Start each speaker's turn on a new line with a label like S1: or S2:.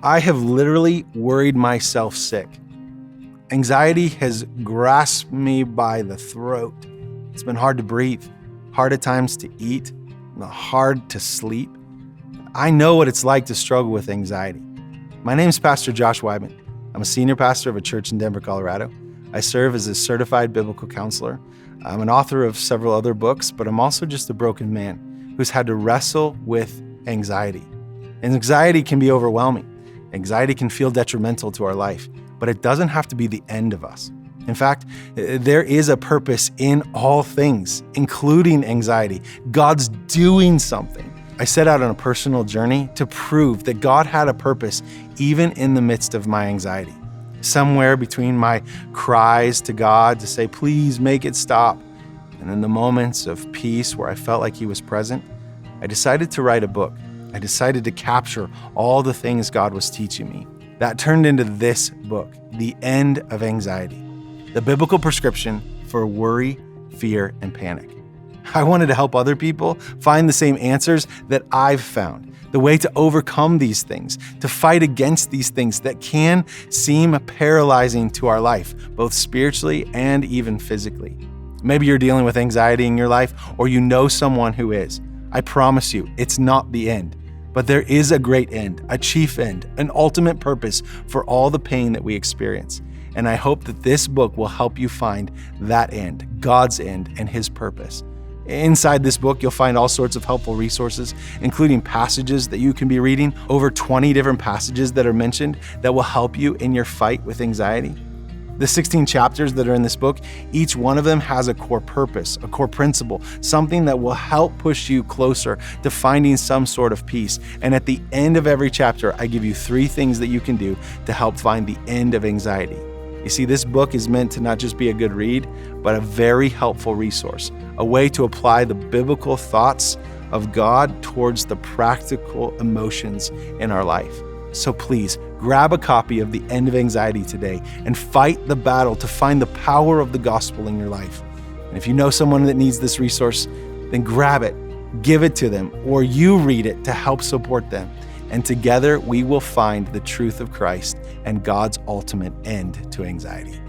S1: I have literally worried myself sick. Anxiety has grasped me by the throat. It's been hard to breathe, hard at times to eat, and hard to sleep. I know what it's like to struggle with anxiety. My name is Pastor Josh Weidmann. I'm a senior pastor of a church in Denver, Colorado. I serve as a certified biblical counselor. I'm an author of several other books, but I'm also just a broken man who's had to wrestle with anxiety. And anxiety can be overwhelming. Anxiety can feel detrimental to our life, but it doesn't have to be the end of us. In fact, there is a purpose in all things, including anxiety. God's doing something. I set out on a personal journey to prove that God had a purpose even in the midst of my anxiety. Somewhere between my cries to God to say, please make it stop, and in the moments of peace where I felt like He was present, I decided to write a book. I decided to capture all the things God was teaching me. That turned into this book, The End of Anxiety, the biblical prescription for worry, fear, and panic. I wanted to help other people find the same answers that I've found, the way to overcome these things, to fight against these things that can seem paralyzing to our life, both spiritually and even physically. Maybe you're dealing with anxiety in your life, or you know someone who is. I promise you, it's not the end. But there is a great end, a chief end, an ultimate purpose for all the pain that we experience. And I hope that this book will help you find that end, God's end, and His purpose. Inside this book, you'll find all sorts of helpful resources, including passages that you can be reading, over 20 different passages that are mentioned that will help you in your fight with anxiety. The 16 chapters that are in this book, each one of them has a core purpose, a core principle, something that will help push you closer to finding some sort of peace. And at the end of every chapter, I give you 3 things that you can do to help find the end of anxiety. You see, this book is meant to not just be a good read, but a very helpful resource, a way to apply the biblical thoughts of God towards the practical emotions in our life. So please, grab a copy of The End of Anxiety today and fight the battle to find the power of the gospel in your life. And if you know someone that needs this resource, then grab it, give it to them, or you read it to help support them. And together we will find the truth of Christ and God's ultimate end to anxiety.